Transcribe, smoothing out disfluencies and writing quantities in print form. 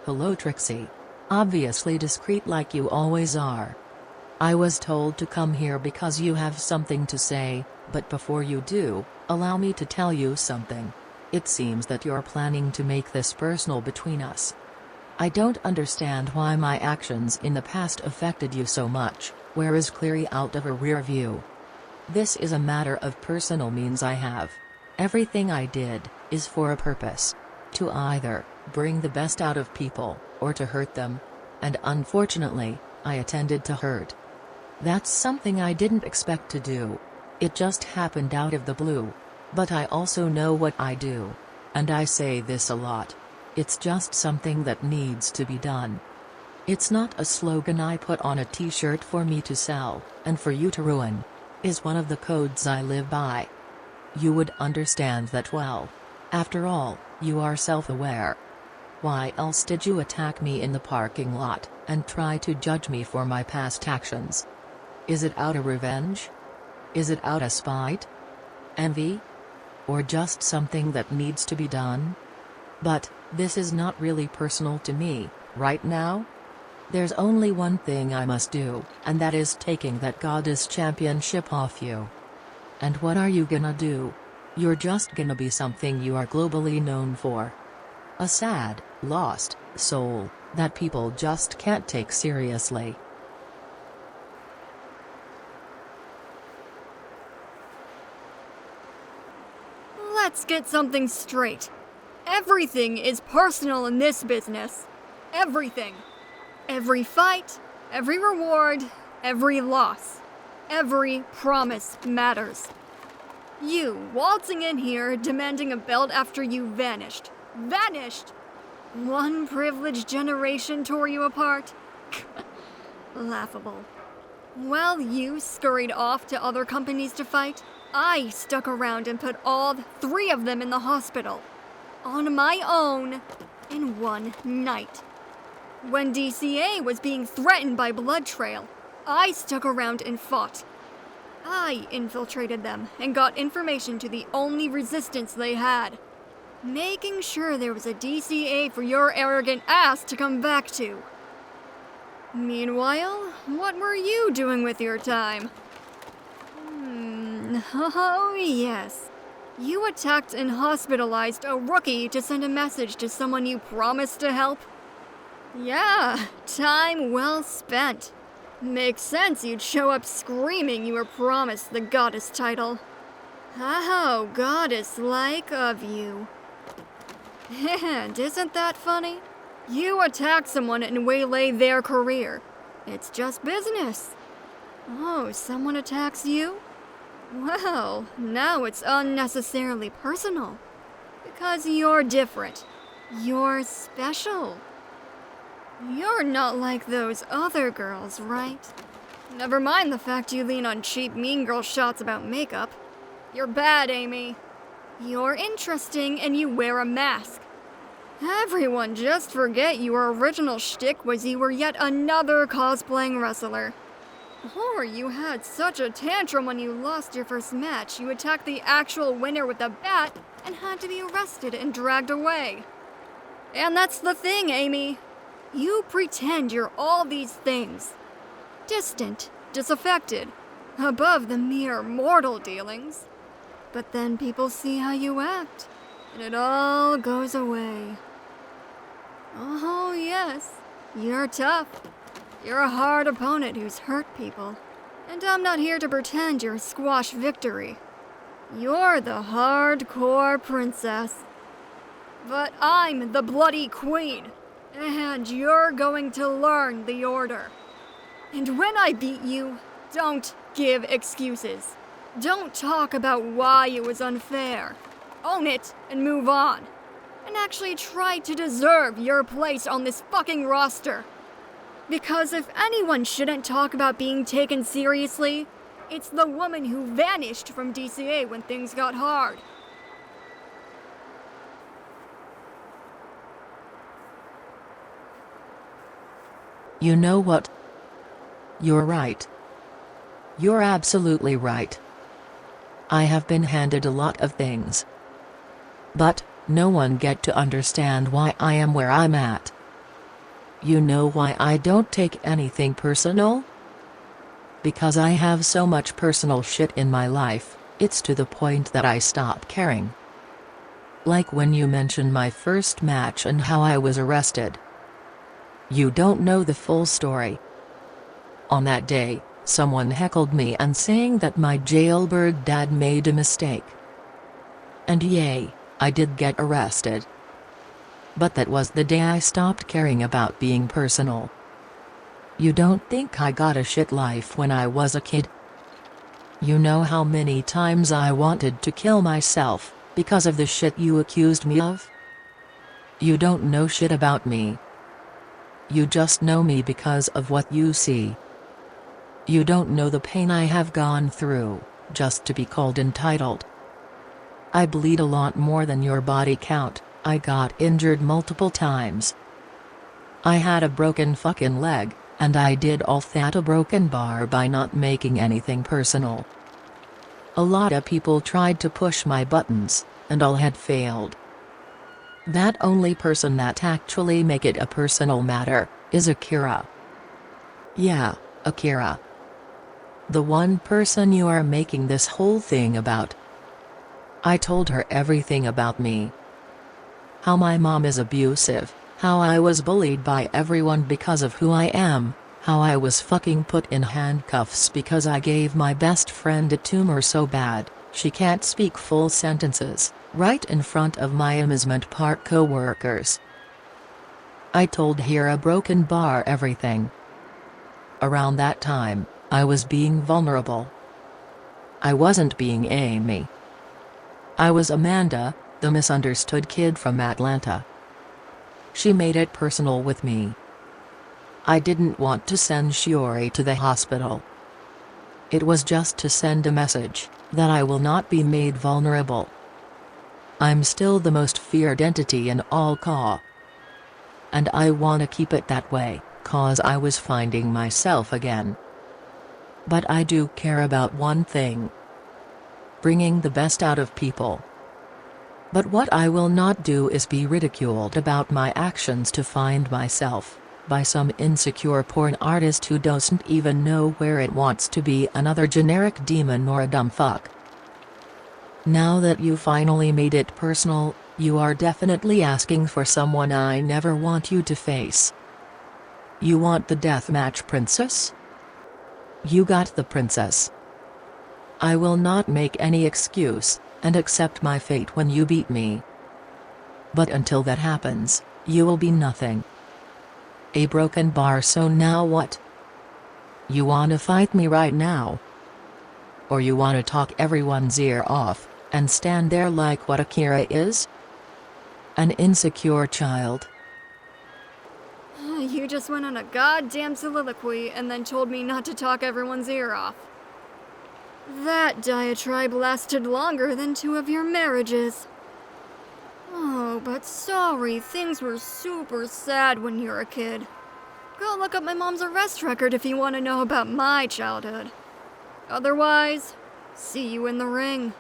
Hello Trixie. Obviously discreet like you always are. I was told to come here because you have something to say, but before you do, allow me to tell you something. It seems that you're planning to make this personal between us. I don't understand why my actions in the past affected you so much, whereas clearly out of a rear view. This is a matter of personal means I have. Everything I did is for a purpose. To either bring the best out of people, or to hurt them. And unfortunately, I intended to hurt. That's something I didn't expect to do. It just happened out of the blue. But I also know what I do. And I say this a lot. It's just something that needs to be done. It's not a slogan I put on a t-shirt for me to sell, and for you to ruin. Is one of the codes I live by. You would understand that well. After all, you are self-aware. Why else did you attack me in the parking lot, and try to judge me for my past actions? Is it out of revenge? Is it out of spite? Envy? Or just something that needs to be done? But, this is not really personal to me, right now? There's only one thing I must do, and that is taking that goddess championship off you. And what are you gonna do? You're just gonna be something you are globally known for. A sad, lost soul that people just can't take seriously. Let's get something straight. Everything is personal in this business. Everything. Every fight, every reward, every loss. Every promise matters. You waltzing in here demanding a belt after you vanished. Vanished! One privileged generation tore you apart. Laughable. While you scurried off to other companies to fight, I stuck around and put all 3 of them in the hospital. On my own, in one night. When DCA was being threatened by Blood Trail, I stuck around and fought. I infiltrated them and got information to the only resistance they had. Making sure there was a DCA for your arrogant ass to come back to. Meanwhile, what were you doing with your time? Oh yes. You attacked and hospitalized a rookie to send a message to someone you promised to help? Yeah, time well spent. Makes sense you'd show up screaming you were promised the goddess title. How goddess-like of you. And isn't that funny? You attack someone and waylay their career. It's just business. Oh, someone attacks you? Well, now it's unnecessarily personal. Because you're different. You're special. You're not like those other girls, right? Never mind the fact you lean on cheap mean girl shots about makeup. You're bad, Amy. You're interesting and you wear a mask. Everyone just forget your original shtick was you were yet another cosplaying wrestler. Or you had such a tantrum when you lost your first match, you attacked the actual winner with a bat and had to be arrested and dragged away. And that's the thing, Amy. You pretend you're all these things. Distant, disaffected, above the mere mortal dealings. But then people see how you act, and it all goes away. Oh yes, you're tough. You're a hard opponent who's hurt people. And I'm not here to pretend you're a squash victory. You're the hardcore princess. But I'm the bloody queen. And you're going to learn the order. And when I beat you, don't give excuses. Don't talk about why it was unfair. Own it and move on. And actually try to deserve your place on this fucking roster. Because if anyone shouldn't talk about being taken seriously, it's the woman who vanished from DCA when things got hard. You know what? You're right. You're absolutely right. I have been handed a lot of things. But, no one get to understand why I am where I'm at. You know why I don't take anything personal? Because I have so much personal shit in my life, it's to the point that I stop caring. Like when you mentioned my first match and how I was arrested. You don't know the full story. On that day, someone heckled me and saying that my jailbird dad made a mistake. And yay, I did get arrested. But that was the day I stopped caring about being personal. You don't think I got a shit life when I was a kid? You know how many times I wanted to kill myself, because of the shit you accused me of? You don't know shit about me. You just know me because of what you see. You don't know the pain I have gone through, just to be called entitled. I bleed a lot more than your body count, I got injured multiple times. I had a broken fucking leg, and I did all that a broken bar by not making anything personal. A lot of people tried to push my buttons, and all had failed. That only person that actually make it a personal matter, is Akira. Yeah, Akira. The one person you are making this whole thing about. I told her everything about me. How my mom is abusive, how I was bullied by everyone because of who I am, how I was fucking put in handcuffs because I gave my best friend a tumor so bad, she can't speak full sentences, right in front of my amusement park co-workers. I told her a broken bar everything. Around that time, I was being vulnerable. I wasn't being Amy. I was Amanda, the misunderstood kid from Atlanta. She made it personal with me. I didn't want to send Shiori to the hospital. It was just to send a message, that I will not be made vulnerable. I'm still the most feared entity in all Ka. And I wanna keep it that way, cause I was finding myself again. But I do care about one thing. Bringing the best out of people. But what I will not do is be ridiculed about my actions to find myself, by some insecure porn artist who doesn't even know where it wants to be another generic demon or a dumb fuck. Now that you finally made it personal, you are definitely asking for someone I never want you to face. You want the deathmatch princess? You got the princess. I will not make any excuse, and accept my fate when you beat me. But until that happens, you will be nothing. A broken bar, so now what? You wanna fight me right now? Or you wanna talk everyone's ear off, and stand there like what Akira is? An insecure child. You just went on a goddamn soliloquy and then told me not to talk everyone's ear off. That diatribe lasted longer than 2 of your marriages. Oh, but sorry, things were super sad when you were a kid. Go look up my mom's arrest record if you want to know about my childhood. Otherwise, see you in the ring.